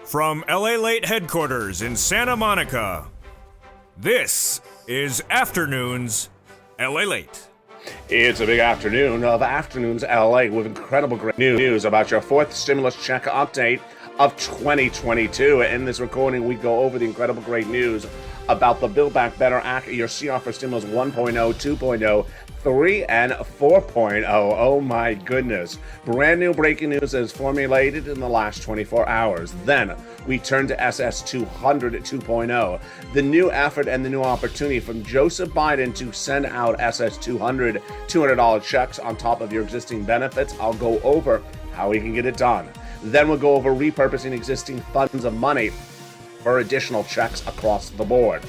From LALATE headquarters in Santa Monica, this is Afternoons LALATE. It's a big afternoon of Afternoons LA with incredible great news about your fourth stimulus check update of 2022. In this recording, we go over the incredible great news about the Build Back Better Act, your CR for Stimulus 1.0, 2.0, 3, and 4.0. Oh my goodness. Brand new breaking news that is formulated in the last 24 hours. Then we turn to SS 200 2.0. The new effort and the new opportunity from Joseph Biden to send out SS 200 $200 checks on top of your existing benefits. I'll go over how we can get it done. Then we'll go over repurposing existing funds of money for additional checks across the board.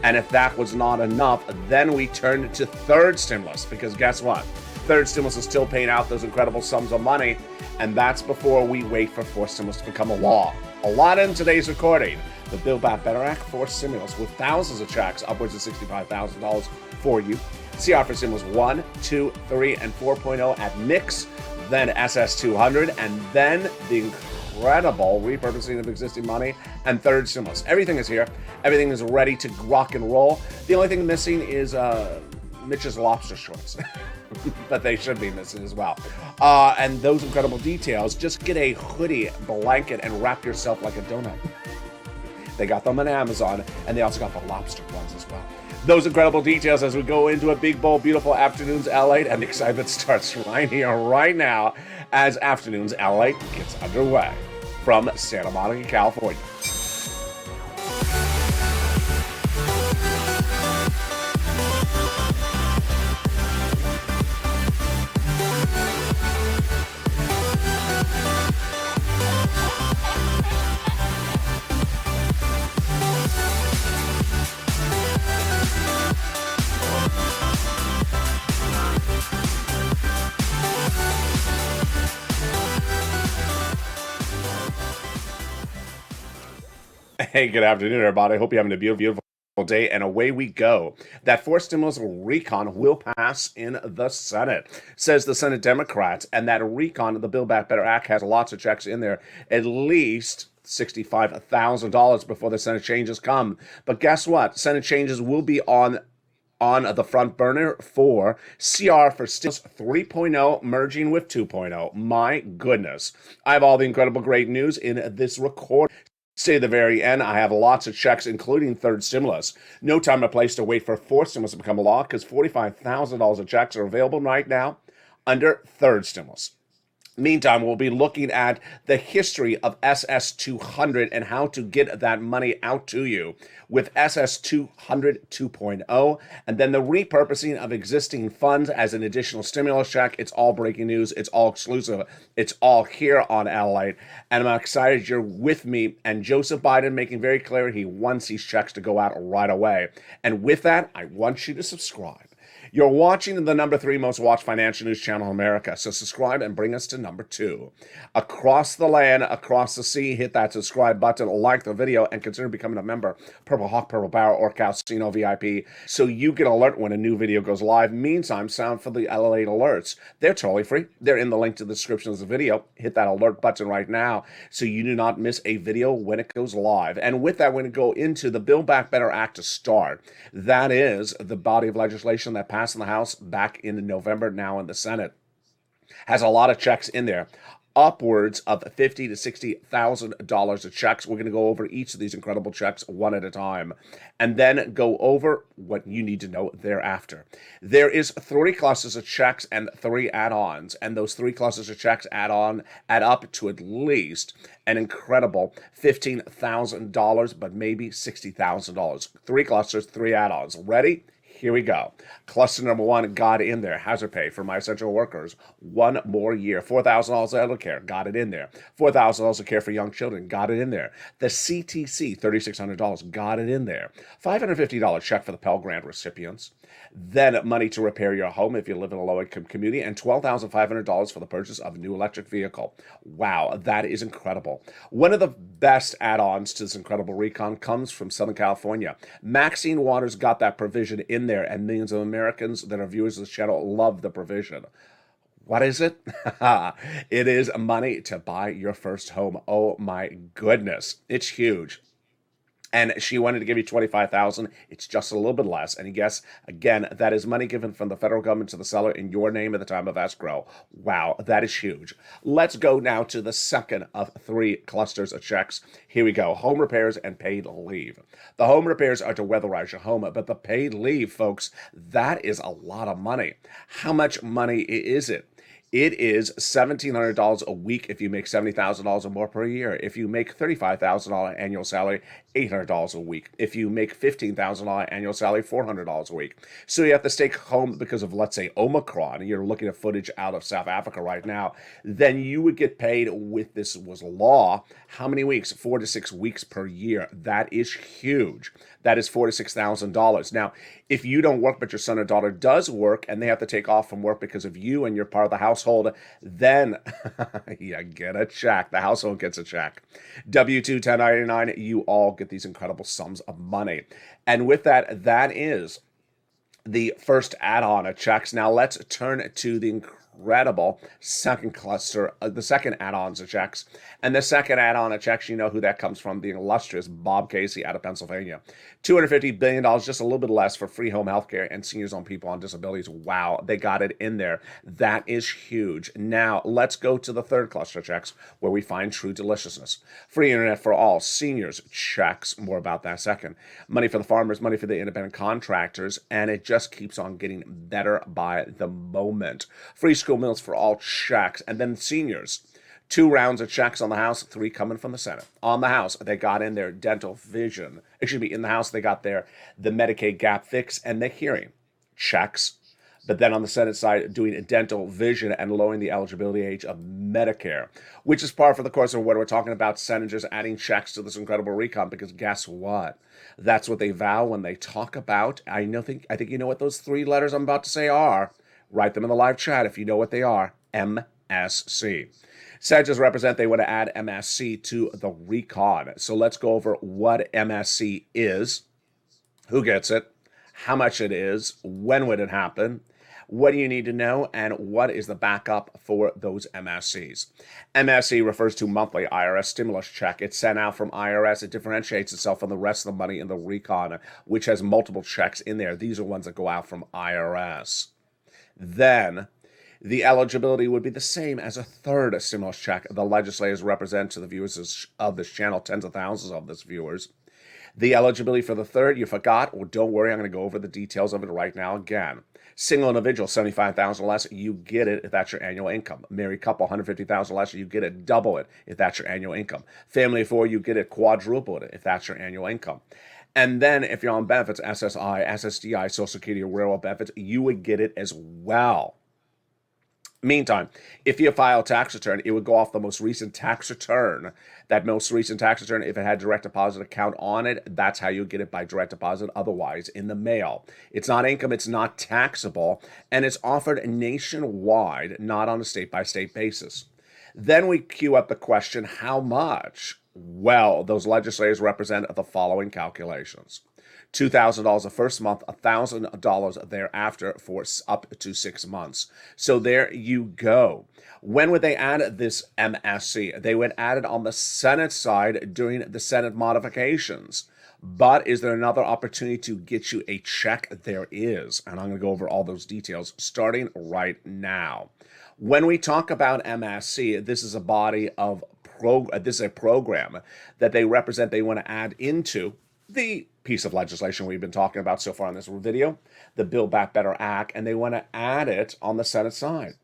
And if that was not enough, then we turned to third stimulus, because guess what? Third stimulus is still paying out those incredible sums of money, and that's before we wait for fourth stimulus to become a law. A lot in today's recording. The Build Back Better Act, fourth stimulus, with thousands of checks, upwards of $65,000 for you. CR for stimulus 1, 2, 3, and 4.0 at mix, then SS 200, and then the incredible repurposing of existing money and third stimulus. Everything is here. Everything is ready to rock and roll. The only thing missing is Mitch's lobster shorts. But they should be missing as well. And those incredible details, just get a hoodie, blanket, and wrap yourself like a donut. They got them on Amazon, and they also got the lobster ones as well. Those incredible details as we go into a big, bold, beautiful Afternoons LA, and the excitement starts right here, right now, as Afternoons LA gets underway from Santa Monica, California. Hey, good afternoon, everybody. I hope you're having a beautiful day, and away we go. That fourth stimulus recon will pass in the Senate, says the Senate Democrats, and that recon, the Build Back Better Act, has lots of checks in there, at least $65,000 before the Senate changes come. But guess what? Senate changes will be on the front burner for CR for Stimulus 3.0 merging with 2.0. My goodness. I have all the incredible great news in this recording. Stay at the very end. I have lots of checks, including third stimulus. No time or place to wait for fourth stimulus to become a law, because $45,000 of checks are available right now under third stimulus. Meantime, we'll be looking at the history of SS 200 and how to get that money out to you with SS 200 2.0, and then the repurposing of existing funds as an additional stimulus check. It's all breaking news. It's all exclusive. It's all here on LA, and I'm excited you're with me. And Joseph Biden making very clear he wants these checks to go out right away. And with that, I want you to subscribe. You're watching the number 3 most watched financial news channel in America, so subscribe and bring us to number 2. Across the land, across the sea, hit that subscribe button, like the video, and consider becoming a member, Purple Hawk, Purple Barrel, or Casino VIP, so you get alert when a new video goes live. Meantime, sound for the LALATE alerts. They're totally free. They're in the link to the description of the video. Hit that alert button right now so you do not miss a video when it goes live. And with that, we're going to go into the Build Back Better Act to start. That is the body of legislation that passed in the House back in November, now in the Senate. Has a lot of checks in there, upwards of $50,000 to $60,000 of checks. We're going to go over each of these incredible checks one at a time, and then go over what you need to know thereafter. There is 3 clusters of checks and 3 add-ons, and those 3 clusters of checks add up to at least an incredible $15,000, but maybe $60,000. 3 clusters, 3 add-ons. Ready? Here we go. Cluster number 1 got in there. Hazard pay for my essential workers. 1 more year. $4,000 elder care. Got it in there. $4,000 of care for young children. Got it in there. The CTC, $3,600. Got it in there. $550 check for the Pell Grant recipients. Then money to repair your home if you live in a low-income community, and $12,500 for the purchase of a new electric vehicle. Wow, that is incredible. One of the best add-ons to this incredible recon comes from Southern California. Maxine Waters got that provision in there, and millions of Americans that are viewers of this channel love the provision. What is it? It is money to buy your first home. Oh my goodness. It's huge. And she wanted to give you 25,000. It's just a little bit less. And yes, again, that is money given from the federal government to the seller in your name at the time of escrow. Wow, that is huge. Let's go now to the second of three clusters of checks. Here we go. Home repairs and paid leave. The home repairs are to weatherize your home, but the paid leave, folks, that is a lot of money. How much money is it? It is $1,700 a week if you make $70,000 or more per year. If you make $35,000 annual salary, $800 a week. If you make $15,000 annual salary, $400 a week. So you have to stay home because of, let's say, Omicron, and you're looking at footage out of South Africa right now, then you would get paid with this was law. How many weeks? 4 to 6 weeks per year. That is huge. That is $4,000 to $6,000. Now, if you don't work, but your son or daughter does work, and they have to take off from work because of you and you're part of the household, then you get a check. The household gets a check. W-2, 1099, you all get these incredible sums of money. And with that, that is the first add-on of checks. Now let's turn to the incredible second cluster, the second add-ons of checks. And the second add-on of checks, you know who that comes from, the illustrious Bob Casey out of Pennsylvania. $250 billion, just a little bit less for free home health care and seniors-owned people on disabilities. Wow, they got it in there. That is huge. Now, let's go to the third cluster of checks where we find true deliciousness. Free internet for all, seniors checks, more about that second. Money for the farmers, money for the independent contractors, and it just keeps on getting better by the moment. Free school meals for all checks, and then seniors. 2 rounds of checks on the House, 3 coming from the Senate. On the House, they got in their dental vision. Excuse me, in the House, they got the Medicaid gap fix and the hearing checks. But then on the Senate side, doing dental vision and lowering the eligibility age of Medicare, which is par for the course of what we're talking about, senators adding checks to this incredible recon, because guess what? That's what they vow when they talk about, I think you know what those 3 letters I'm about to say are. Write them in the live chat if you know what they are. MSC. Senators represent they want to add MSC to the recon. So let's go over what MSC is, who gets it, how much it is, when would it happen, what do you need to know, and what is the backup for those MSCs. MSC refers to monthly IRS stimulus check. It's sent out from IRS. It differentiates itself from the rest of the money in the recon, which has multiple checks in there. These are ones that go out from IRS. Then the eligibility would be the same as a third stimulus check. The legislators represent to the viewers of this channel, tens of thousands of this viewers. The eligibility for the third, you forgot, well, don't worry, I'm going to go over the details of it right now again. Single individual, $75,000 less, you get it if that's your annual income. Married couple, $150,000 less, you get it, double it if that's your annual income. Family of 4, you get it, quadruple it if that's your annual income. And then if you're on benefits, SSI, SSDI, Social Security, or railroad benefits, you would get it as well. Meantime, if you file a tax return, it would go off the most recent tax return. That most recent tax return, if it had direct deposit account on it, that's how you get it, by direct deposit, otherwise in the mail. It's not income, it's not taxable, and it's offered nationwide, not on a state-by-state basis. Then we queue up the question, how much? Well, those legislators represent the following calculations. $2,000 the first month, $1,000 thereafter for up to 6 months. So there you go. When would they add this MSC? They would add it on the Senate side during the Senate modifications. But is there another opportunity to get you a check? There is. And I'm going to go over all those details starting right now. When we talk about MSC, this is a body of this is a program that they represent, they want to add into the piece of legislation we've been talking about so far in this video, the Build Back Better Act, and they want to add it on the Senate side.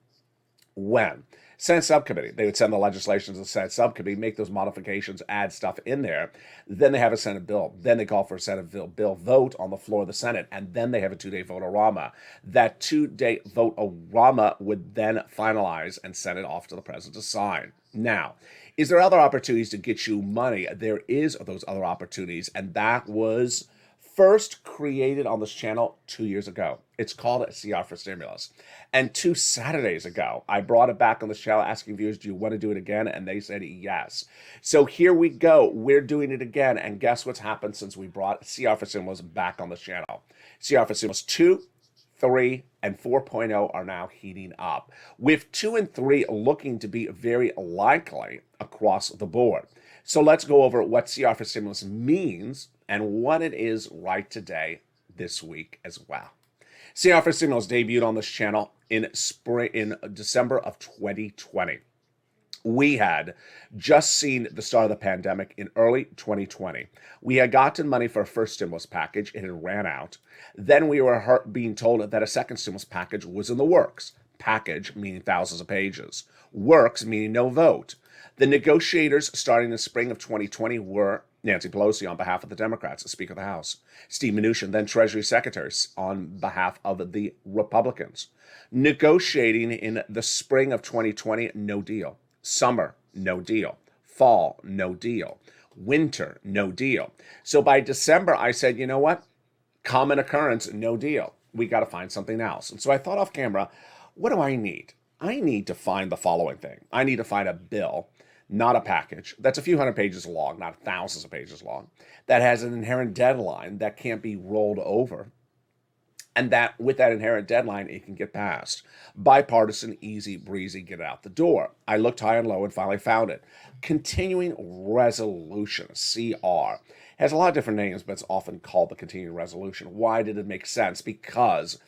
When? Senate subcommittee. They would send the legislation to the Senate subcommittee, make those modifications, add stuff in there. Then they have a Senate bill. Then they call for a Senate bill vote on the floor of the Senate, and then they have a 2-day vote-a-rama. That 2-day vote-a-rama would then finalize and send it off to the president to sign. Now, is there other opportunities to get you money? There is those other opportunities, and that was first created on this channel 2 years ago. It's called CR for Stimulus. And 2 Saturdays ago, I brought it back on the channel asking viewers, do you want to do it again? And they said yes. So here we go. We're doing it again. And guess what's happened since we brought CR for Stimulus back on the channel? CR for Stimulus 2, 3, and 4.0 are now heating up, with 2 and 3 looking to be very likely across the board. So let's go over what CR for stimulus means and what it is right today, this week as well. CR for stimulus debuted on this channel in December of 2020. We had just seen the start of the pandemic in early 2020. We had gotten money for a first stimulus package. It had ran out. Then we were being told that a second stimulus package was in the works. Package meaning thousands of pages. Works meaning no vote. The negotiators starting in the spring of 2020 were Nancy Pelosi on behalf of the Democrats, Speaker of the House. Steve Mnuchin, then Treasury Secretary, on behalf of the Republicans. Negotiating in the spring of 2020, no deal. Summer, no deal. Fall, no deal. Winter, no deal. So by December, I said, you know what? Common occurrence, no deal. We got to find something else. And so I thought off camera, what do I need? I need to find the following thing. I need to find a bill, not a package, that's a few hundred pages long, not thousands of pages long, that has an inherent deadline that can't be rolled over. And that with that inherent deadline, it can get passed. Bipartisan, easy breezy, get it out the door. I looked high and low and finally found it. Continuing Resolution, CR, has a lot of different names, but it's often called the Continuing Resolution. Why did it make sense? Because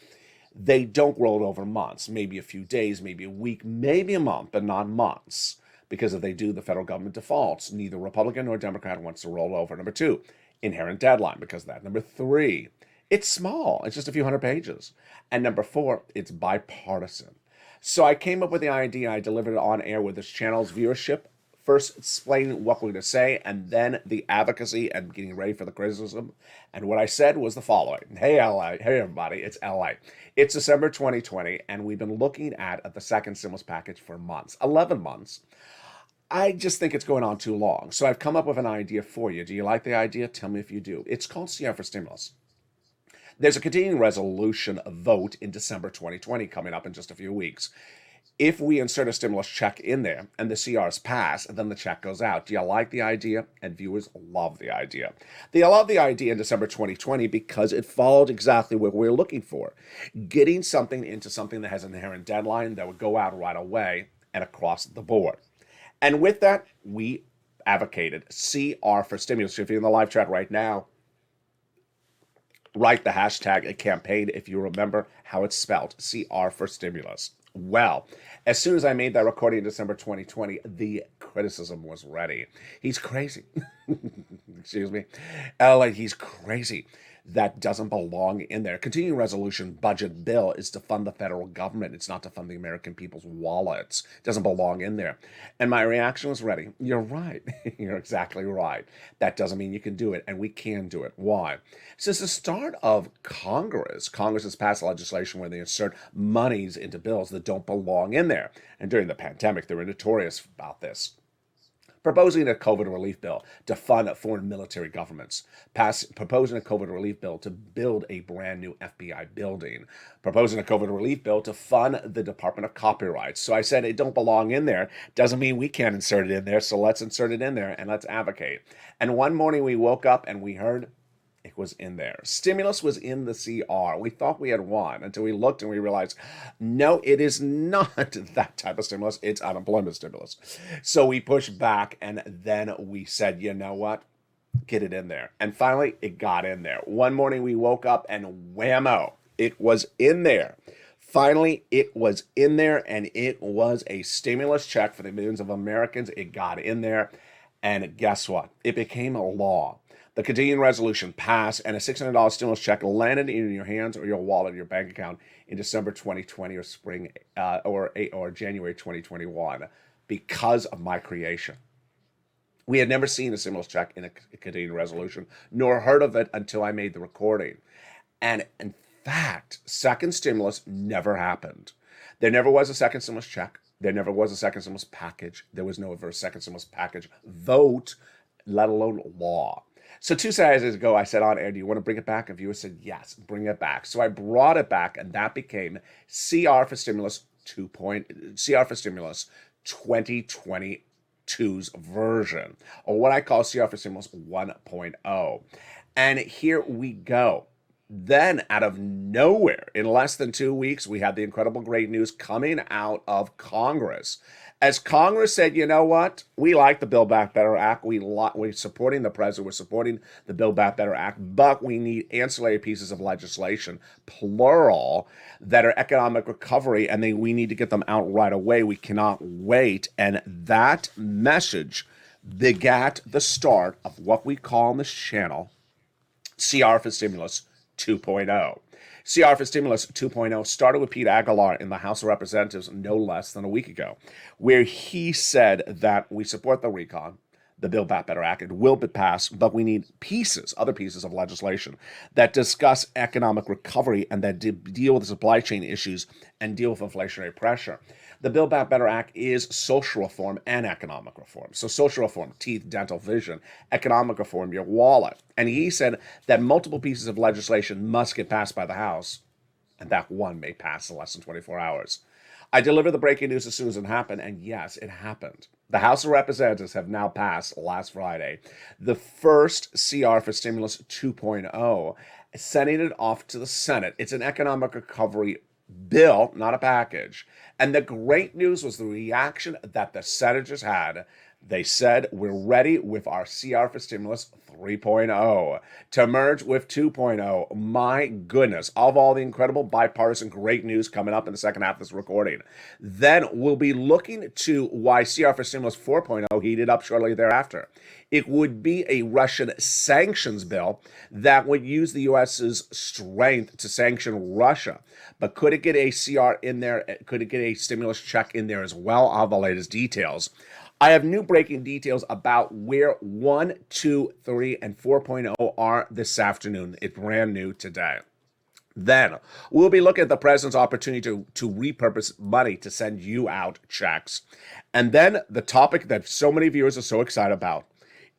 they don't roll it over months, maybe a few days, maybe a week, maybe a month, but not months. Because if they do, the federal government defaults. Neither Republican nor Democrat wants to roll over. Number 2, inherent deadline because of that. Number 3, it's small. It's just a few hundred pages. And number 4, it's bipartisan. So I came up with the idea. I delivered it on air with this channel's viewership. First, explaining what we're going to say, and then the advocacy and getting ready for the criticism. And what I said was the following. Hey, LA. Hey, everybody. It's LA. It's December 2020, and we've been looking at the second stimulus package for months, 11 months. I just think it's going on too long. So I've come up with an idea for you. Do you like the idea? Tell me if you do. It's called CR for Stimulus. There's a continuing resolution vote in December 2020 coming up in just a few weeks. If we insert a stimulus check in there and the CRs pass, then the check goes out. Do you like the idea? And viewers love the idea. They love the idea in December 2020 because it followed exactly what we're looking for. Getting something into something that has an inherent deadline that would go out right away and across the board. And with that, we advocated CR for stimulus. If you're in the live chat right now, write the hashtag campaign if you remember how it's spelled, CR for stimulus. Well, as soon as I made that recording in December 2020, the criticism was ready. He's crazy. Excuse me. He's crazy. That doesn't belong in there. Continuing resolution budget bill is to fund the federal government. It's not to fund the American people's wallets. It doesn't belong in there. And my reaction was ready. You're right. You're exactly right. That doesn't mean you can do it, and we can do it. Why? Since the start of Congress has passed legislation where they insert monies into bills that don't belong in there. And during the pandemic, they were notorious about this. Proposing a COVID relief bill to fund foreign military governments. Proposing a COVID relief bill to build a brand new FBI building. Proposing a COVID relief bill to fund the Department of Copyright. So I said it don't belong in there. Doesn't mean we can't insert it in there. So let's insert it in there and let's advocate. And one morning we woke up and we heard it was in there. Stimulus was in the CR. We thought we had won until we looked and we realized, no, it is not that type of stimulus. It's unemployment stimulus. So we pushed back and then we said, you know what? Get it in there. And finally, it got in there. One morning we woke up and whammo, it was in there. Finally, it was in there and it was a stimulus check for the millions of Americans. It got in there. And guess what? It became a law. The continuing resolution passed, and a $600 stimulus check landed in your hands or your wallet, or your bank account in December 2020 or spring or January 2021 because of my creation. We had never seen a stimulus check in a continuing resolution, nor heard of it until I made the recording. And in fact, second stimulus never happened. There never was a second stimulus check. There never was a second stimulus package. There was no ever second stimulus package vote, let alone law. So 2 Saturdays ago, I said on air, do you want to bring it back? And viewers said, yes, bring it back. So I brought it back, and that became CR for Stimulus 2022's version, or what I call CR for Stimulus 1.0. And here we go. Then, out of nowhere, in less than 2 weeks, we had the incredible great news coming out of Congress. As Congress said, you know what? We like the Build Back Better Act. We're supporting the president. We're supporting the Build Back Better Act, but we need ancillary pieces of legislation, plural, that are economic recovery, and we need to get them out right away. We cannot wait. And that message begat the start of what we call on this channel CR for Stimulus 2.0. CR for Stimulus 2.0 started with Pete Aguilar in the House of Representatives no less than a week ago, where he said that we support the recon, the Build Back Better Act. It will be passed, but we need other pieces of legislation that discuss economic recovery and that deal with the supply chain issues and deal with inflationary pressure. The Build Back Better Act is social reform and economic reform. So social reform, teeth, dental, vision; economic reform, your wallet. And he said that multiple pieces of legislation must get passed by the House, and that one may pass in less than 24 hours. I delivered the breaking news as soon as it happened, and yes, it happened. The House of Representatives have now passed last Friday the first CR for Stimulus 2.0, sending it off to the Senate. It's an economic recovery bill, not a package. And the great news was the reaction that the senators had. They said, we're ready with our CR for Stimulus 3.0 to merge with 2.0. My goodness, of all the incredible bipartisan great news coming up in the second half of this recording. Then we'll be looking to why CR for Stimulus 4.0 heated up shortly thereafter. It would be a Russian sanctions bill that would use the U.S.'s strength to sanction Russia. But could it get a CR in there? Could it get a stimulus check in there as well? I'll have the latest details. I have new breaking details about where 1, 2, 3, and 4.0 are this afternoon. It's brand new today. Then we'll be looking at the president's opportunity to repurpose money to send you out checks. And then the topic that so many viewers are so excited about.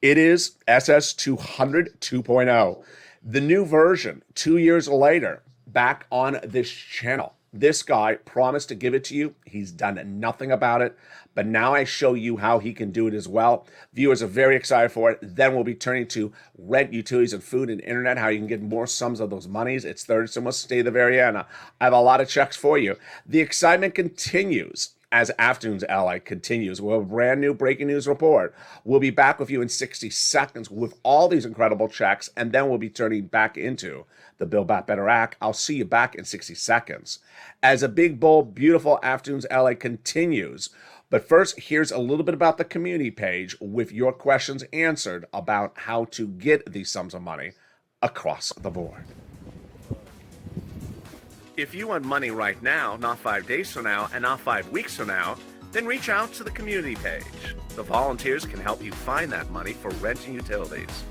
It is SS 200 2.0, the new version 2 years later, back on this channel. This guy promised to give it to you. He's done nothing about it, but now I show you how he can do it as well. Viewers are very excited for it. Then we'll be turning to rent, utilities, and food and internet, how you can get more sums of those monies. It's third, so must stay to the very end. I have a lot of checks for you. The excitement continues as Afternoons LA continues. We'll have a brand new breaking news report. We'll be back with you in 60 seconds with all these incredible checks, and then we'll be turning back into the Build Back Better Act. I'll see you back in 60 seconds. As a big, bold, beautiful Afternoons LA continues. But first, here's a little bit about the community page with your questions answered about how to get these sums of money across the board. If you want money right now, not 5 days from now, and not 5 weeks from now, then reach out to the community page. The volunteers can help you find that money for rent and utilities.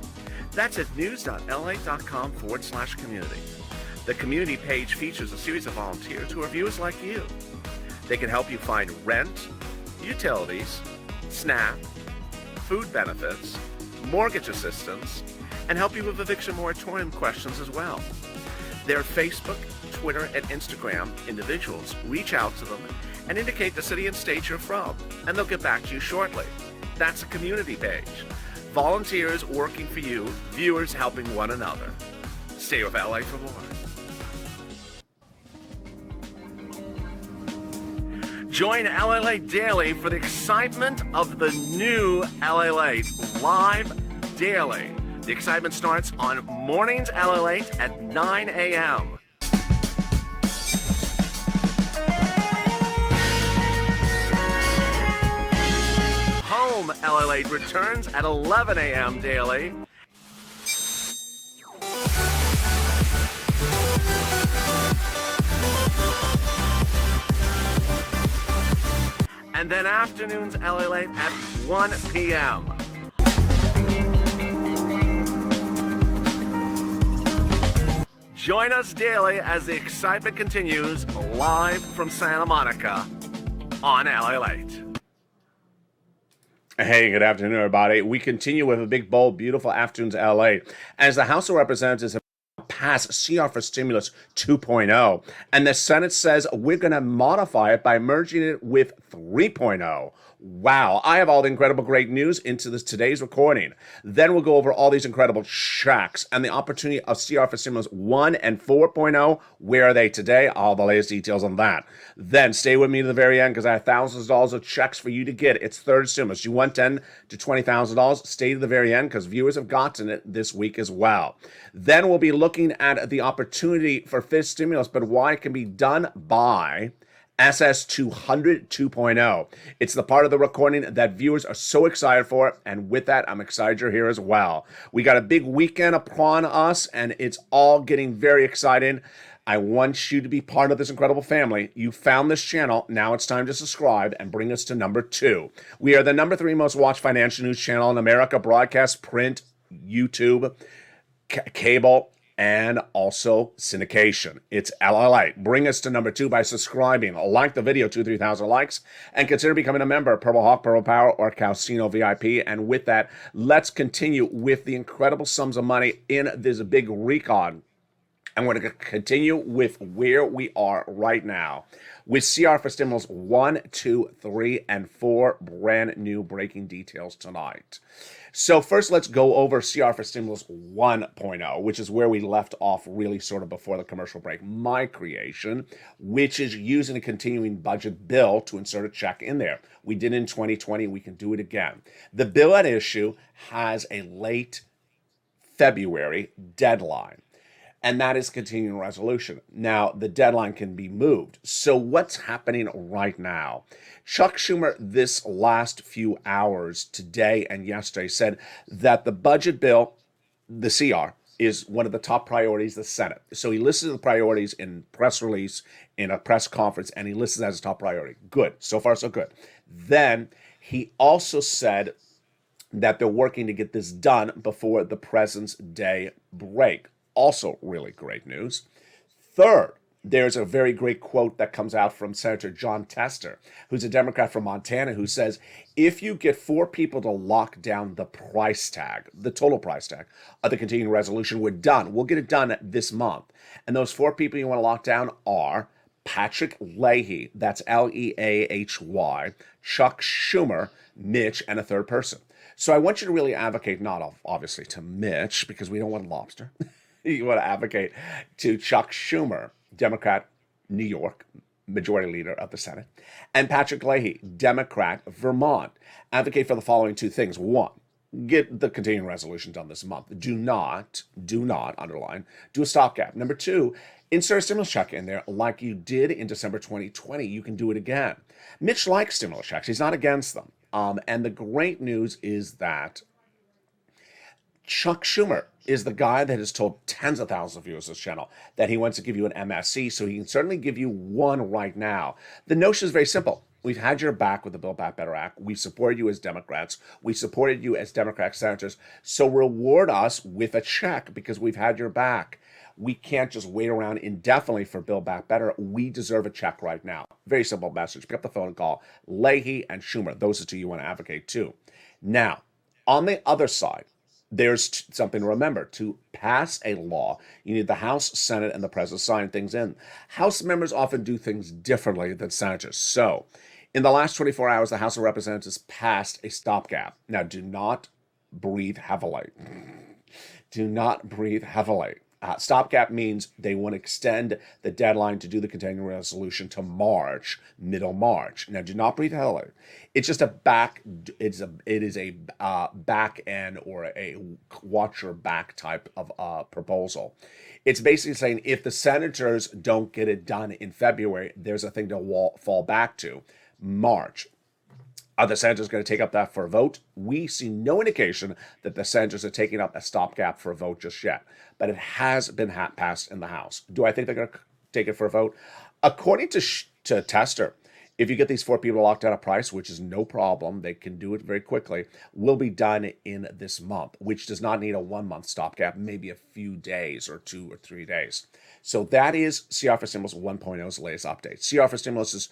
That's at news.la.com/community. The community page features a series of volunteers who are viewers like you. They can help you find rent, utilities, SNAP, food benefits, mortgage assistance, and help you with eviction moratorium questions as well. Their Facebook, Twitter, and Instagram individuals reach out to them and indicate the city and state you're from, and they'll get back to you shortly. That's a community page. Volunteers working for you, viewers helping one another. Stay with LA for more. Join LALATE Daily for the excitement of the new LALATE live daily. The excitement starts on mornings LALATE at 9 a.m. Home LALATE returns at 11 a.m. daily. And then Afternoons LALATE at 1 p.m. Join us daily as the excitement continues live from Santa Monica on LALATE. Hey, good afternoon, everybody. We continue with a big, bold, beautiful Afternoons LA as the House of Representatives have passed CR for Stimulus 2.0, and the Senate says we're going to modify it by merging it with 3.0. Wow, I have all the incredible great news into today's recording. Then we'll go over all these incredible checks and the opportunity of CR for Stimulus 1 and 4.0. Where are they today? All the latest details on that. Then stay with me to the very end because I have thousands of dollars of checks for you to get. It's third stimulus. You want $10,000 to $20,000? Stay to the very end because viewers have gotten it this week as well. Then we'll be looking at the opportunity for fifth stimulus, but why it can be done by SS200 2.0. It's the part of the recording that viewers are so excited for, and with that, I'm excited you're here as well. We got a big weekend upon us, and it's all getting very exciting. I want you to be part of this incredible family. You found this channel. Now it's time to subscribe and bring us to number 2. We are the number 3 most watched financial news channel in America, broadcast, print, YouTube, cable, and also syndication. It's LALATE. Bring us to number 2 by subscribing. Like the video, 2,000-3,000 likes, and consider becoming a member of Purple Hawk, Purple Power, or Casino VIP. And with that, let's continue with the incredible sums of money in this big recon. I'm going to continue with where we are right now with CR for Stimulus 1, 2, 3, and 4 brand new breaking details tonight. So first, let's go over CR for Stimulus 1.0, which is where we left off really sort of before the commercial break. My creation, which is using a continuing budget bill to insert a check in there. We did in 2020. We can do it again. The bill at issue has a late February deadline, and that is continuing resolution. Now, the deadline can be moved. So what's happening right now? Chuck Schumer, this last few hours, today and yesterday, said that the budget bill, the CR, is one of the top priorities of the Senate. So he listed the priorities in press release, in a press conference, and he listed it as a top priority. Good. So far, so good. Then he also said that they're working to get this done before the President's Day break. Also really great news. Third, there's a very great quote that comes out from Senator Jon Tester, who's a Democrat from Montana, who says, if you get 4 people to lock down the price tag, the total price tag of the continuing resolution, we're done. We'll get it done this month. And those 4 people you want to lock down are Patrick Leahy, that's Leahy, Chuck Schumer, Mitch, and a third person. So I want you to really advocate, not obviously to Mitch, because we don't want lobster. You want to advocate to Chuck Schumer, Democrat, New York, majority leader of the Senate, and Patrick Leahy, Democrat, Vermont. Advocate for the following 2 things. 1, get the continuing resolution done this month. Do not, underline, do a stopgap. Number 2, insert a stimulus check in there like you did in December 2020. You can do it again. Mitch likes stimulus checks. He's not against them. And the great news is that Chuck Schumer is the guy that has told tens of thousands of viewers of this channel that he wants to give you an MSC, so he can certainly give you one right now. The notion is very simple. We've had your back with the Build Back Better Act. We supported you as Democrats. We supported you as Democratic senators. So reward us with a check because we've had your back. We can't just wait around indefinitely for Build Back Better. We deserve a check right now. Very simple message. Pick up the phone and call Leahy and Schumer. Those are 2 you want to advocate too. Now, on the other side, there's something to remember. To pass a law, you need the House, Senate, and the President sign things in. House members often do things differently than senators. So, in the last 24 hours, the House of Representatives passed a stopgap. Now, do not breathe heavily. Do not breathe heavily. Stopgap means they want to extend the deadline to do the continuing resolution to March, middle March. Now, do not breathe heavily. It's just it is a back end or a watch your back type of proposal. It's basically saying if the senators don't get it done in February, there's a thing to fall back to, March. Are the senators going to take up that for a vote? We see no indication that the senators are taking up a stopgap for a vote just yet, but it has been passed in the House. Do I think they're going to take it for a vote? According to Tester, if you get these 4 people locked out of price, which is no problem, they can do it very quickly, will be done in this month, which does not need a 1-month stopgap, maybe a few days or 2 or 3 days. So that is CR for Stimulus 1.0's latest update. CR for Stimulus is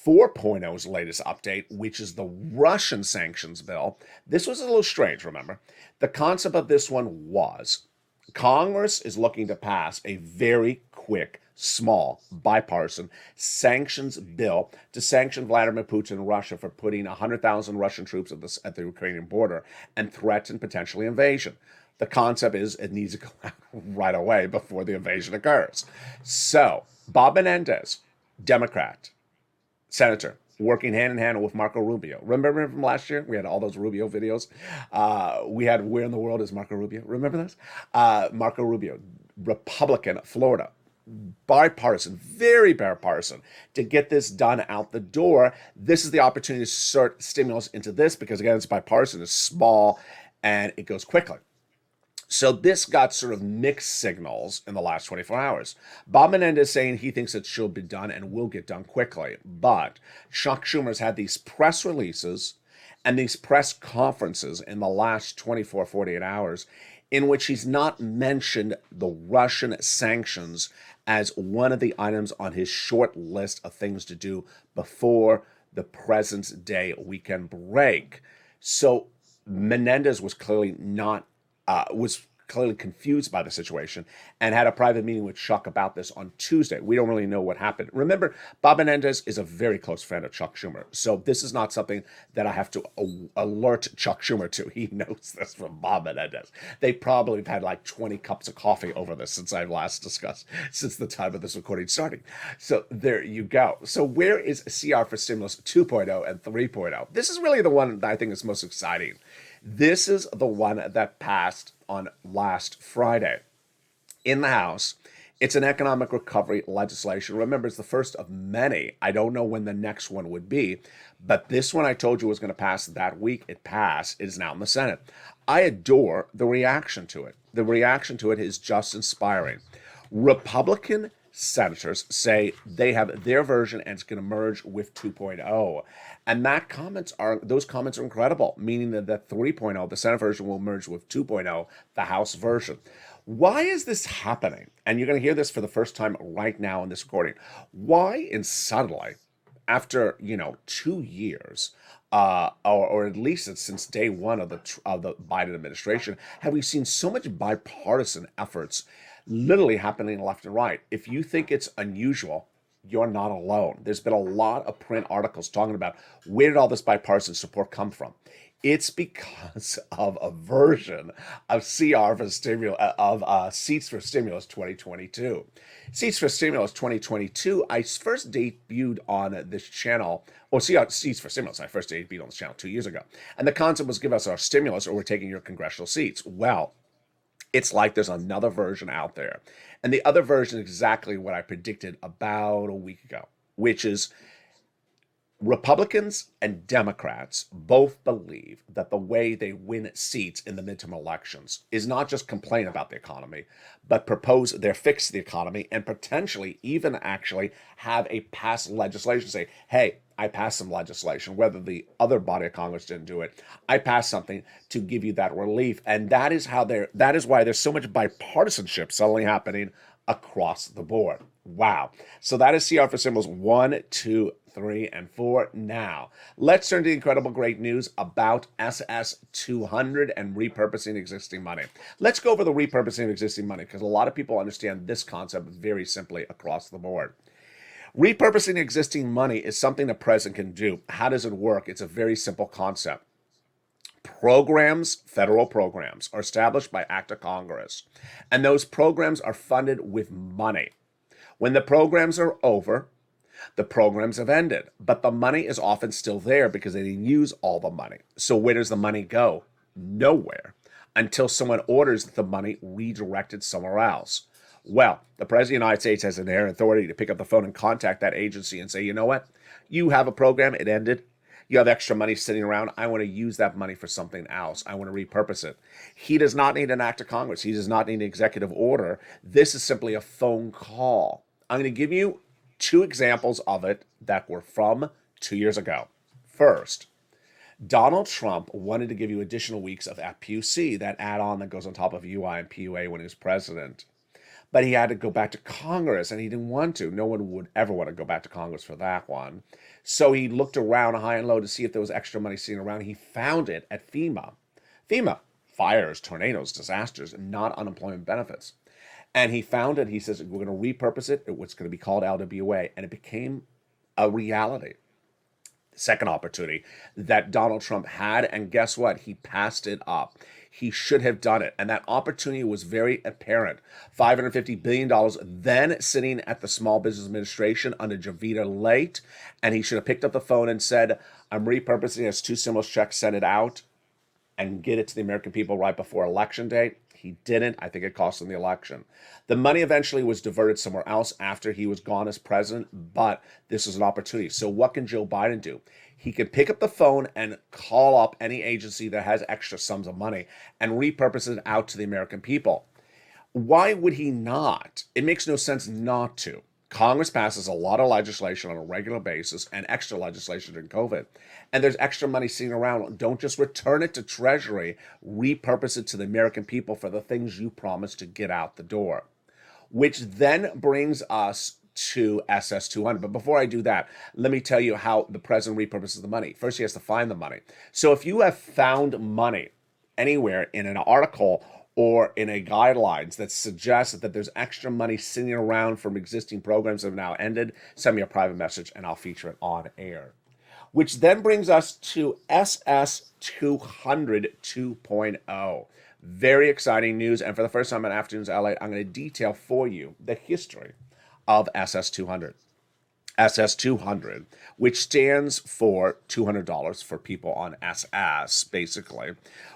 4.0's latest update, which is the Russian sanctions bill. This was a little strange, remember. The concept of this one was Congress is looking to pass a very quick, small, bipartisan sanctions bill to sanction Vladimir Putin and Russia for putting 100,000 Russian troops at the Ukrainian border and threaten potentially invasion. The concept is it needs to go out right away before the invasion occurs. So, Bob Menendez, Democrat, senator, working hand in hand with Marco Rubio. Remember from last year? We had all those Rubio videos. We had Where in the World is Marco Rubio? Remember this? Marco Rubio, Republican, Florida. Bipartisan, very bipartisan, to get this done out the door. This is the opportunity to insert stimulus into this because, again, it's bipartisan, it's small, and it goes quickly. So this got sort of mixed signals in the last 24 hours. Bob Menendez saying he thinks it should be done and will get done quickly. But Chuck Schumer's had these press releases and these press conferences in the last 24, 48 hours in which he's not mentioned the Russian sanctions as one of the items on his short list of things to do before the President's Day weekend break. So Menendez was clearly confused by the situation and had a private meeting with Chuck about this on Tuesday. We don't really know what happened. Remember, Bob Menendez is a very close friend of Chuck Schumer. So this is not something that I have to alert Chuck Schumer to. He knows this from Bob Menendez. They probably have had like 20 cups of coffee over this since the time of this recording starting. So there you go. So where is CR for Stimulus 2.0 and 3.0? This is really the one that I think is most exciting. This is the one that passed on last Friday in the House. It's an economic recovery legislation. Remember, it's the first of many. I don't know when the next one would be, but this one I told you was going to pass that week. It passed. It is now in the Senate. I adore the reaction to it. The reaction to it is just inspiring. Republican senators say they have their version and it's going to merge with 2.0. And those comments are incredible, meaning that the 3.0, the Senate version, will merge with 2.0, the House version. Why is this happening? And you're going to hear this for the first time right now in this recording. Why, and suddenly, after 2 years, or at least since day one of the Biden administration, have we seen so much bipartisan efforts literally happening left and right? If you think it's unusual, you're not alone. There's been a lot of print articles talking about where did all this bipartisan support come from. It's because of a version of CR for stimulus Seats for Stimulus 2022. Seats for Stimulus 2022. I first debuted on this channel, or Seats for Stimulus. I first debuted on this channel 2 years ago, and the concept was give us our stimulus or we're taking your congressional seats. Well, it's like there's another version out there. And the other version is exactly what I predicted about a week ago, which is Republicans and Democrats both believe that the way they win seats in the midterm elections is not just complain about the economy, but propose their fix to the economy and potentially even actually have a pass legislation say, hey, I passed some legislation, whether the other body of Congress didn't do it. I passed something to give you that relief. And that is why there's so much bipartisanship suddenly happening across the board. Wow. So that is CR for Symbols 1, 2, 3, and 4. Now, let's turn to the incredible great news about SS200 and repurposing existing money. Let's go over the repurposing of existing money because a lot of people understand this concept very simply across the board. Repurposing existing money is something the president can do. How does it work? It's a very simple concept. Federal programs, are established by act of Congress, and those programs are funded with money. When the programs are over, the programs have ended, but the money is often still there because they didn't use all the money. So where does the money go? Nowhere, until someone orders that the money redirected somewhere else. Well, the President of the United States has an inherent authority to pick up the phone and contact that agency and say, you know what? You have a program, it ended. You have extra money sitting around. I want to use that money for something else. I want to repurpose it. He does not need an act of Congress. He does not need an executive order. This is simply a phone call. I'm going to give you 2 examples of it that were from 2 years ago. First, Donald Trump wanted to give you additional weeks of FPUC, that add-on that goes on top of UI and PUA when he was president. But he had to go back to Congress, and he didn't want to. No one would ever want to go back to Congress for that one. So he looked around high and low to see if there was extra money sitting around. He found it at FEMA. FEMA, fires, tornadoes, disasters, not unemployment benefits. And he found it. He says, we're going to repurpose it. It's going to be called LWA. And it became a reality. Second opportunity that Donald Trump had, and guess what? He passed it up. He should have done it, and that opportunity was very apparent. $550 billion then sitting at the Small Business Administration under Javita Late, and he should have picked up the phone and said, I'm repurposing it as 2 stimulus checks, send it out, and get it to the American people right before Election Day. He didn't. I think it cost him the election. The money eventually was diverted somewhere else after he was gone as president, but this is an opportunity. So what can Joe Biden do? He can pick up the phone and call up any agency that has extra sums of money and repurpose it out to the American people. Why would he not? It makes no sense not to. Congress passes a lot of legislation on a regular basis and extra legislation during COVID. And there's extra money sitting around. Don't just return it to Treasury, repurpose it to the American people for the things you promised to get out the door. Which then brings us to SS 200. But before I do that, let me tell you how the president repurposes the money. First, he has to find the money. So if you have found money anywhere in an article or in a guidelines that suggests that there's extra money sitting around from existing programs that have now ended, send me a private message and I'll feature it on air. Which then brings us to SS 200 2.0. Very exciting news. And for the first time in Afternoons LA, I'm going to detail for you the history of SS 200. SS 200, which stands for $200 for people on SS, basically,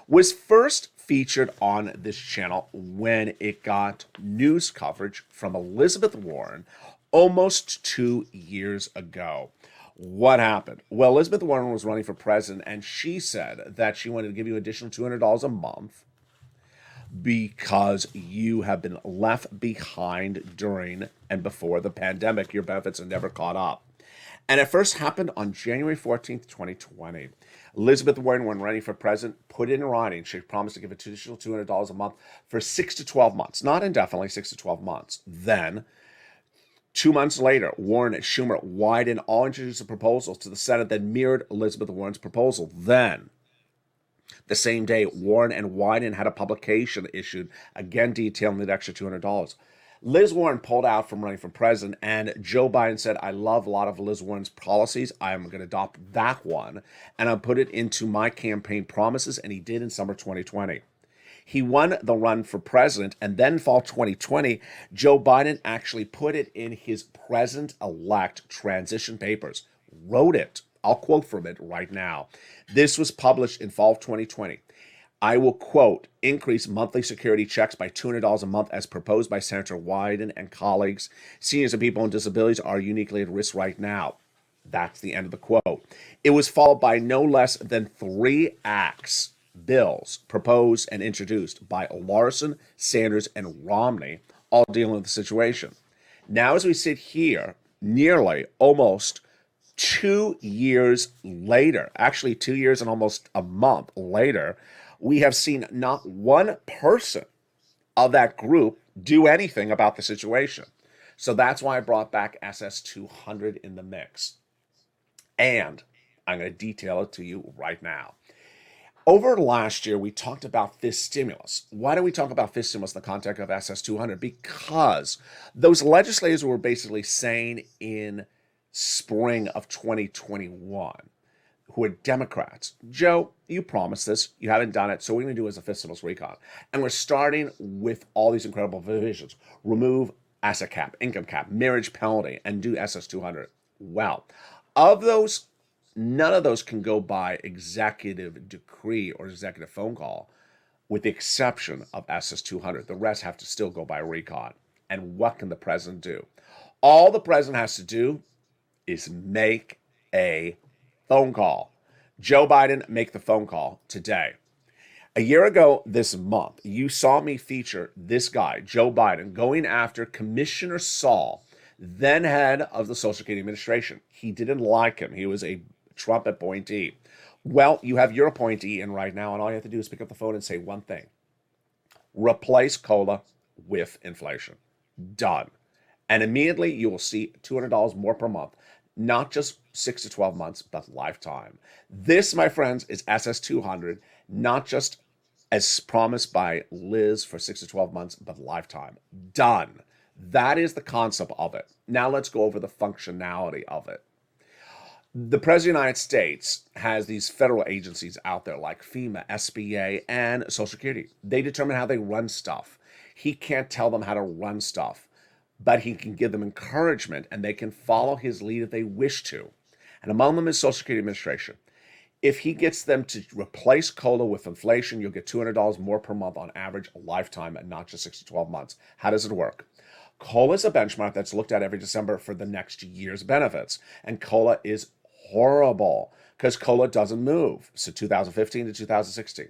was first featured on this channel when it got news coverage from Elizabeth Warren almost 2 years ago. What happened? Well, Elizabeth Warren was running for president, and she said that she wanted to give you additional $200 a month because you have been left behind during and before the pandemic. Your benefits have never caught up. And it first happened on January 14th, 2020. Elizabeth Warren, when running for president, put it in writing. She promised to give additional $200 a month for 6 to 12 months. Not indefinitely, 6 to 12 months. Then, 2 months later, Warren, Schumer, Wyden all introduced a proposal to the Senate that mirrored Elizabeth Warren's proposal. Then, the same day, Warren and Wyden had a publication issued, again detailing the extra $200. Liz Warren pulled out from running for president, and Joe Biden said, I love a lot of Liz Warren's policies. I'm going to adopt that one, and I'll put it into my campaign promises, and he did in summer 2020. He won the run for president, and then fall 2020, Joe Biden actually put it in his president-elect transition papers, wrote it. I'll quote from it right now. This was published in fall of 2020. I will, quote, increase monthly security checks by $200 a month as proposed by Senator Wyden and colleagues. Seniors and people with disabilities are uniquely at risk right now. That's the end of the quote. It was followed by no less than 3 bills proposed and introduced by Larson, Sanders, and Romney, all dealing with the situation. Now, as we sit here, nearly almost 2 years later, actually 2 years and almost a month later, we have seen not one person of that group do anything about the situation. So that's why I brought back SS 200 in the mix. And I'm going to detail it to you right now. Over last year, we talked about this stimulus. Why do we talk about this stimulus in the context of SS 200? Because those legislators were basically saying in spring of 2021, who are Democrats, Joe, you promised this, you haven't done it, so what we're going to do is a fiscalist recon. And we're starting with all these incredible provisions. Remove asset cap, income cap, marriage penalty, and do SS 200. Well, of those, none of those can go by executive decree or executive phone call, with the exception of SS 200. The rest have to still go by recon. And what can the president do? All the president has to do is make a phone call. Joe Biden, make the phone call today. A year ago this month, you saw me feature this guy, Joe Biden, going after Commissioner Saul, then head of the Social Security Administration. He didn't like him. He was a Trump appointee. Well, you have your appointee in right now, and all you have to do is pick up the phone and say one thing. Replace COLA with inflation. Done. And immediately you will see $200 more per month. Not just 6 to 12 months, but lifetime. This, my friends, is SS 200, not just as promised by Liz for 6 to 12 months, but lifetime. Done. That is the concept of it. Now let's go over the functionality of it. The President of the United States has these federal agencies out there like FEMA, SBA, and Social Security. They determine how they run stuff. He can't tell them how to run stuff, but he can give them encouragement, and they can follow his lead if they wish to. And among them is Social Security Administration. If he gets them to replace COLA with inflation, you'll get $200 more per month on average, a lifetime, and not just 6 to 12 months. How does it work? COLA is a benchmark that's looked at every December for the next year's benefits. And COLA is horrible because COLA doesn't move. So 2015 to 2016,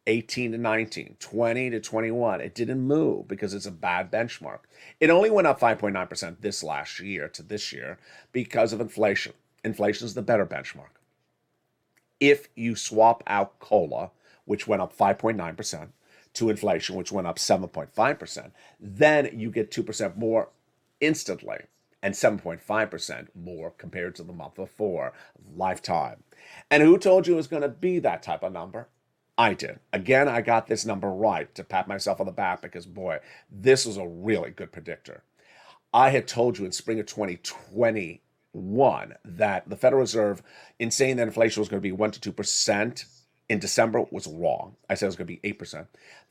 18 to 19, 20 to 21, it didn't move because it's a bad benchmark. It only went up 5.9% this last year to this year because of inflation. Inflation is the better benchmark. If you swap out COLA, which went up 5.9%, to inflation, which went up 7.5%, then you get 2% more instantly and 7.5% more compared to the month before, lifetime. And who told you it was going to be that type of number? I did. Again, I got this number right to pat myself on the back because, boy, this was a really good predictor. I had told you in spring of 2021 that the Federal Reserve, in saying that inflation was going to be 1 to 2% in December, was wrong. I said it was going to be 8%.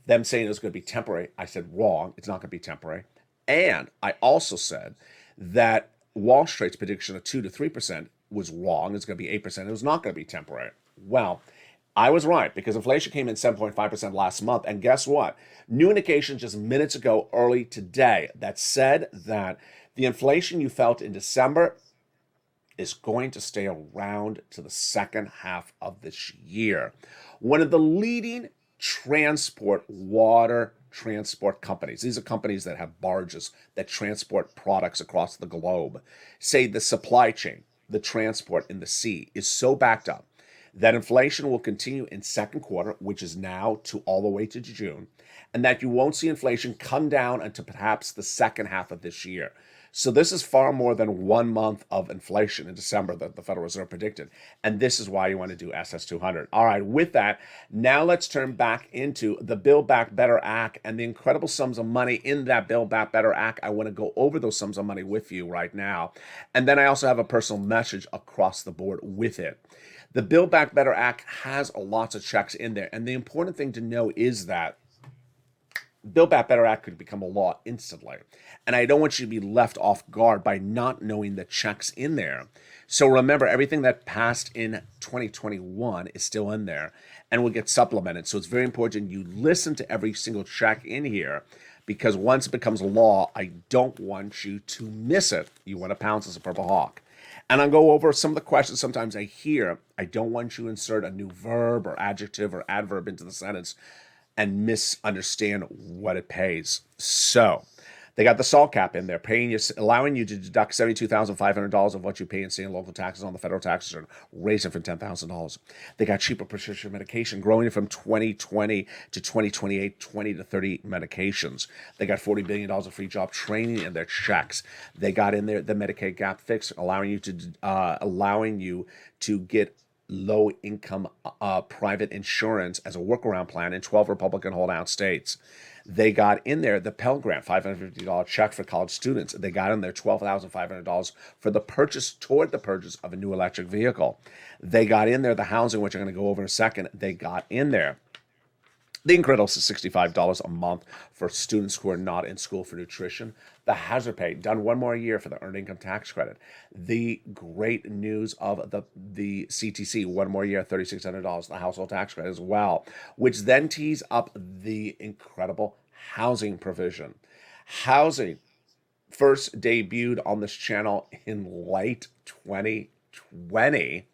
Them saying it was going to be temporary, I said wrong. It's not going to be temporary. And I also said that Wall Street's prediction of 2 to 3% was wrong. It's going to be 8%. It was not going to be temporary. Well, I was right because inflation came in 7.5% last month. And guess what? New indication just minutes ago, early today, that said that the inflation you felt in December is going to stay around to the second half of this year. One of the leading water transport companies, these are companies that have barges that transport products across the globe, say the supply chain, the transport in the sea is so backed up that inflation will continue in second quarter, which is now to all the way to June, and that you won't see inflation come down until perhaps the second half of this year. So this is far more than 1 month of inflation in December that the Federal Reserve predicted. And this is why you want to do SS200. All right, with that, now let's turn back into the Build Back Better Act and the incredible sums of money in that Build Back Better Act. I want to go over those sums of money with you right now. And then I also have a personal message across the board with it. The Build Back Better Act has lots of checks in there. And the important thing to know is that Build Back Better Act could become a law instantly. And I don't want you to be left off guard by not knowing the checks in there. So remember, everything that passed in 2021 is still in there and will get supplemented. So it's very important you listen to every single check in here because once it becomes a law, I don't want you to miss it. You want to pounce as a purple hawk. And I'll go over some of the questions sometimes I hear. I don't want you to insert a new verb or adjective or adverb into the sentence and misunderstand what it pays. So they got the SALT cap in there, paying you, allowing you to deduct $72,500 of what you pay in state and local taxes on the federal tax return, raising from $10,000. They got cheaper prescription medication, growing it from 2020 to 2028, 20 to 30 medications. They got $40 billion of free job training in their checks. They got in there the Medicaid gap fix, allowing you to get low-income private insurance as a workaround plan in 12 Republican holdout states. They got in there the Pell Grant, $550 check for college students. They got in there $12,500 for the purchase of a new electric vehicle. They got in there the housing, which I'm going to go over in a second. They got in there the incredible $65 a month for students who are not in school for nutrition. The hazard pay, done one more year for the earned income tax credit. The great news of the CTC, one more year, $3,600, the household tax credit as well, which then tees up the incredible housing provision. Housing first debuted on this channel in late 2020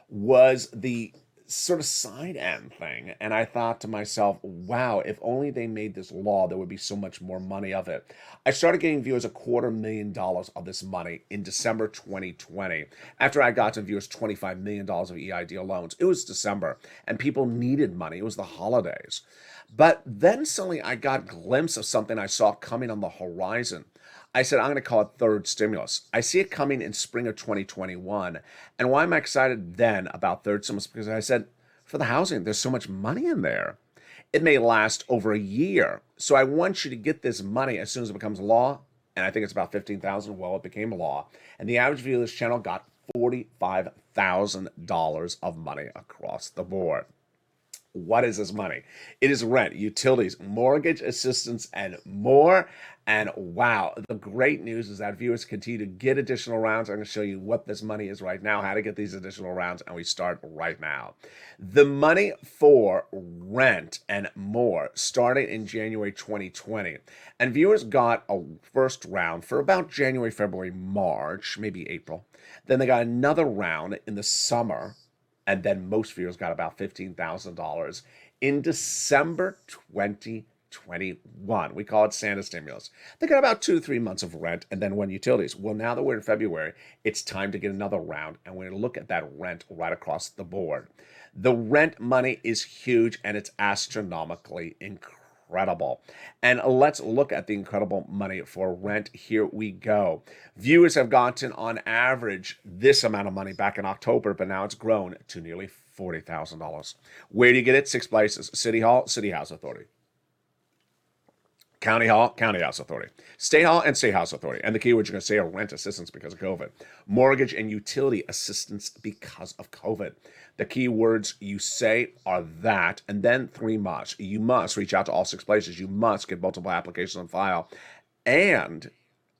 was the sort of side end thing. And I thought to myself, wow, if only they made this law, there would be so much more money of it. I started getting viewers $250,000 of this money in December 2020. After I got to viewers $25 million of EIDL loans, it was December and people needed money. It was the holidays. But then suddenly I got a glimpse of something I saw coming on the horizon. I said, I'm going to call it third stimulus. I see it coming in spring of 2021. And why am I excited then about third stimulus? Because I said, for the housing, there's so much money in there. It may last over a year. So I want you to get this money as soon as it becomes law. And I think it's about 15,000. Well, it became law. And the average viewer of this channel got $45,000 of money across the board. What is this money? It is rent, utilities, mortgage assistance, and more. And wow, the great news is that viewers continue to get additional rounds. I'm going to show you what this money is right now, how to get these additional rounds, and we start right now. The money for rent and more started in January 2020, and viewers got a first round for about January, February, March, maybe April. Then they got another round in the summer, and then most viewers got about $15,000 in December 2021. We call it Santa stimulus. They got about 2 to 3 months of rent, and then when utilities. Well, now that we're in February, it's time to get another round, and we're going to look at that rent right across the board. The rent money is huge, and it's astronomically incredible. And let's look at the incredible money for rent. Here we go. Viewers have gotten on average this amount of money back in October, but now it's grown to nearly $40,000. Where do you get it? 6 places: City Hall, City House Authority; County Hall, County House Authority; State Hall, and State House Authority. And the keywords you're going to say are rent assistance because of COVID, mortgage and utility assistance because of COVID. The keywords you say are that, and then 3 musts. You must reach out to all 6 places. You must get multiple applications on file, and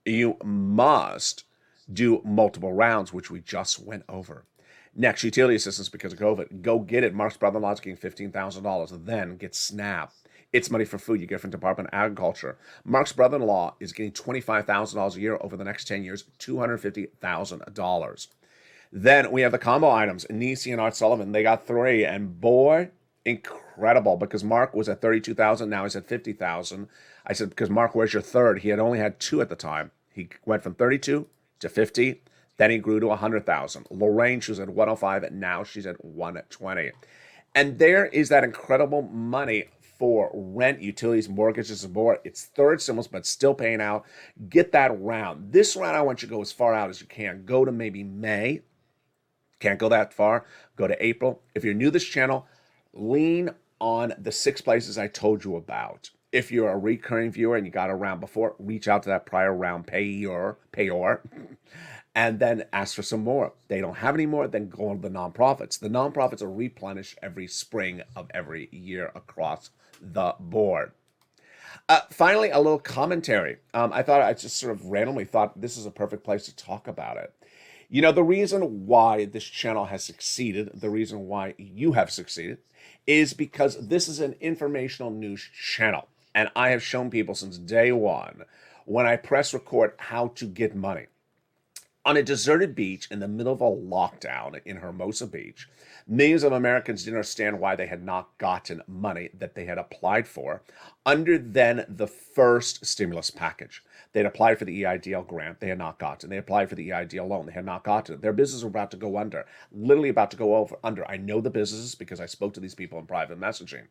you must do multiple rounds, which we just went over. Next, utility assistance because of COVID. Go get it. Mark's brother-in-law is getting $15,000. Then get SNAP. It's money for food you get from Department of Agriculture. Mark's brother-in-law is getting $25,000 a year over the next 10 years, $250,000. Then we have the combo items. Nisi and Art Sullivan, they got 3. And boy, incredible, because Mark was at $32,000. Now he's at $50,000. I said, because Mark, where's your third? He had only had 2 at the time. He went from 32 to 50. Then he grew to 100,000. Lorraine, she was at 105, and now she's at 120. And there is that incredible money for rent, utilities, mortgages, and more. It's third stimulus, but still paying out. Get that round. This round, I want you to go as far out as you can. Go to maybe May. Can't go that far. Go to April. If you're new to this channel, lean on the 6 places I told you about. If you're a recurring viewer and you got a round before, reach out to that prior round payor, and then ask for some more. They don't have any more, then go on to the nonprofits. The nonprofits are replenished every spring of every year across the board. Finally, a little commentary. I just sort of randomly thought this is a perfect place to talk about it. You know, the reason why this channel has succeeded, the reason why you have succeeded, is because this is an informational news channel. And I have shown people since day one, when I press record, how to get money. On a deserted beach in the middle of a lockdown in Hermosa Beach, millions of Americans didn't understand why they had not gotten money that they had applied for under then the first stimulus package. They had applied for the EIDL grant. They had not gotten. They applied for the EIDL loan. They had not gotten. Their businesses were about to go under, literally about to go under. I know the businesses because I spoke to these people in private messaging.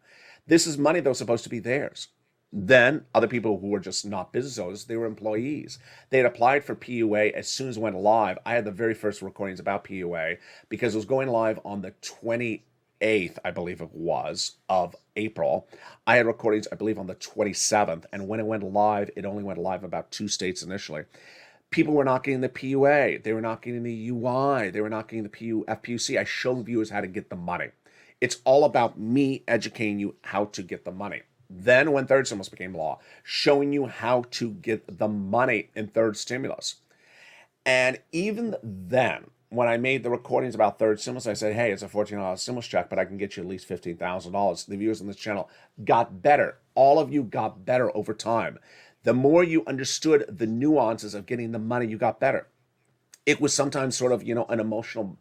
This is money that was supposed to be theirs. Then other people who were just not business owners, they were employees. They had applied for PUA as soon as it went live. I had the very first recordings about PUA because it was going live on the 28th, I believe it was, of April. I had recordings, I believe, on the 27th. And when it went live, it only went live in about 2 states initially. People were not getting the PUA. They were not getting the UI. They were not getting the FPUC. I showed viewers how to get the money. It's all about me educating you how to get the money. Then when third stimulus became law, showing you how to get the money in third stimulus. And even then, when I made the recordings about third stimulus, I said, hey, it's a $14 stimulus check, but I can get you at least $15,000. The viewers on this channel got better. All of you got better over time. The more you understood the nuances of getting the money, you got better. It was sometimes sort of, an emotional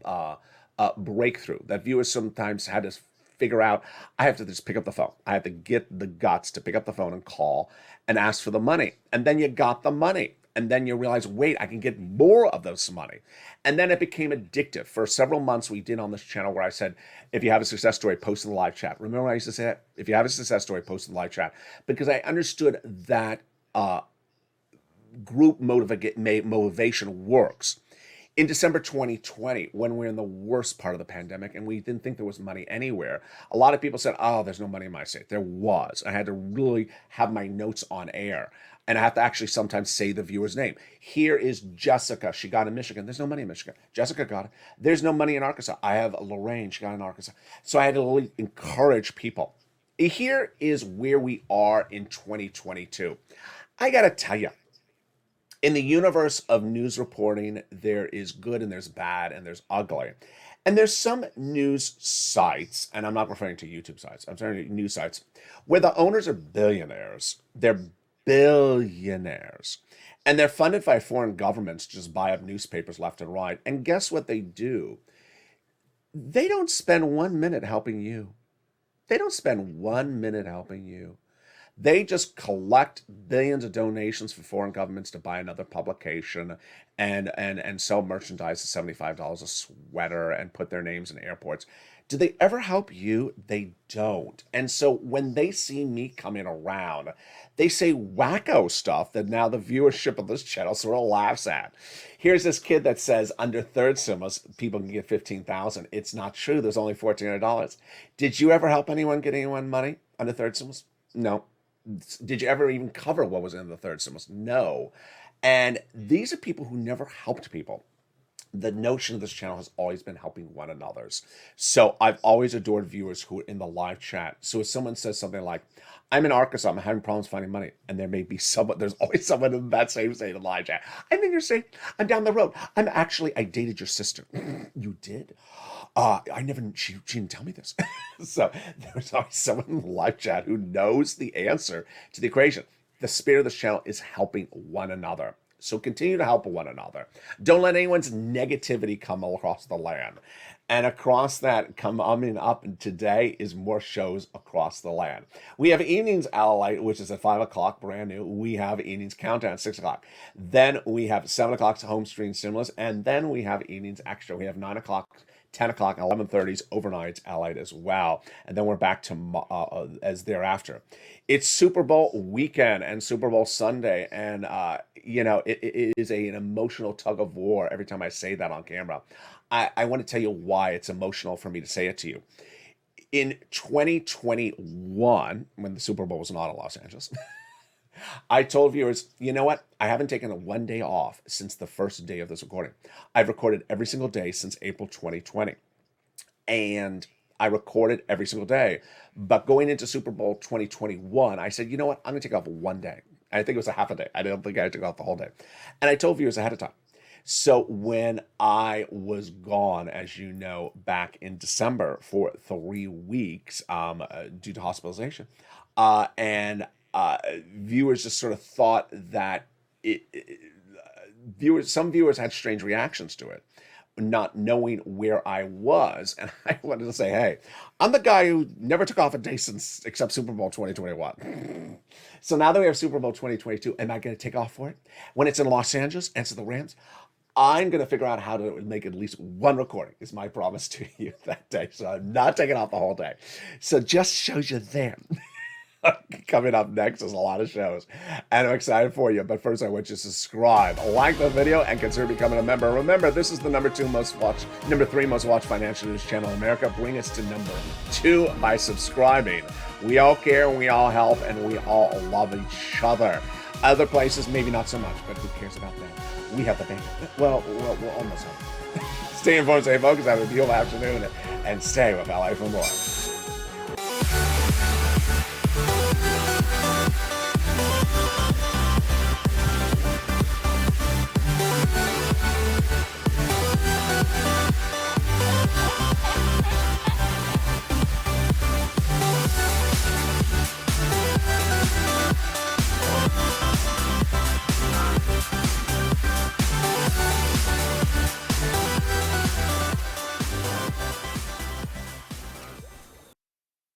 breakthrough that viewers sometimes had to figure out. I have to just pick up the phone. I have to get the guts to pick up the phone and call and ask for the money. And then you got the money. And then you realize, wait, I can get more of this money. And then it became addictive. For several months, we did on this channel where I said, if you have a success story, post in the live chat. Remember when I used to say that? If you have a success story, post in the live chat. Because I understood that group motivation works. In December 2020, when we're in the worst part of the pandemic and we didn't think there was money anywhere, a lot of people said, oh, there's no money in my state. There was. I had to really have my notes on air. And I have to actually sometimes say the viewer's name. Here is Jessica. She got in Michigan. There's no money in Michigan. Jessica got it. There's no money in Arkansas. I have Lorraine. She got in Arkansas. So I had to really encourage people. Here is where we are in 2022. I got to tell you, in the universe of news reporting, there is good and there's bad and there's ugly. And there's some news sites, and I'm not referring to YouTube sites, I'm referring to news sites, where the owners are billionaires. They're billionaires. And they're funded by foreign governments to just buy up newspapers left and right. And guess what they do? They don't spend 1 minute helping you. They don't spend 1 minute helping you. They just collect billions of donations for foreign governments to buy another publication and sell merchandise at $75 a sweater and put their names in airports. Do they ever help you? They don't. And so when they see me coming around, they say wacko stuff that now the viewership of this channel sort of laughs at. Here's this kid that says under third stimulus, people can get $15,000. It's not true. There's only $1,400. Did you ever help anyone get anyone money under third stimulus? No. Did you ever even cover what was in the third stimulus? No. And these are people who never helped people. The notion of this channel has always been helping one another's. So I've always adored viewers who are in the live chat. So if someone says something like, I'm in Arkansas, I'm having problems finding money, and there may be someone, there's always someone in that same state in the live chat. I'm in your state, I'm down the road. I dated your sister. You did? She didn't tell me this. So there's always someone in the live chat who knows the answer to the equation. The spirit of this channel is helping one another. So continue to help one another. Don't let anyone's negativity come across the land. And across that, coming up today is more shows across the land. We have Evenings LALATE, which is at 5 o'clock, brand new. We have Evenings Countdown at 6 o'clock. Then we have 7 o'clock to Home Screen Stimulus. And then we have Evenings Extra. We have 9 o'clock, 10 o'clock, 11:30's overnights LALATE as well. And then we're back to as thereafter. It's Super Bowl weekend and Super Bowl Sunday. And, it is an emotional tug of war every time I say that on camera. I want to tell you why it's emotional for me to say it to you. In 2021, when the Super Bowl was not in Los Angeles, I told viewers, you know what? I haven't taken a 1 day off since the first day of this recording. I've recorded every single day since April 2020. And I recorded every single day. But going into Super Bowl 2021, I said, you know what? I'm going to take off 1 day. I think it was a half a day. I don't think I took off the whole day. And I told viewers ahead of time. So when I was gone, as you know, back in December for 3 weeks due to hospitalization, viewers just sort of thought that some viewers had strange reactions to it, not knowing where I was. And I wanted to say, hey, I'm the guy who never took off a day since except Super Bowl 2021. So now that we have Super Bowl 2022, am I going to take off for it? When it's in Los Angeles and it's the Rams, I'm going to figure out how to make at least one recording, is my promise to you that day. So I'm not taking off the whole day. So just shows you there. Coming up next is a lot of shows, and I'm excited for you. But first, I want you to subscribe, like the video, and consider becoming a member. Remember, this is the number 3 most watched financial news channel in America. Bring us to number 2 by subscribing. We all care, we all help, and we all love each other. Other places, maybe not so much, but who cares about that? We have the bank. Well, we'll almost have it. Stay informed, stay focused, have a beautiful afternoon, and stay with LA for more.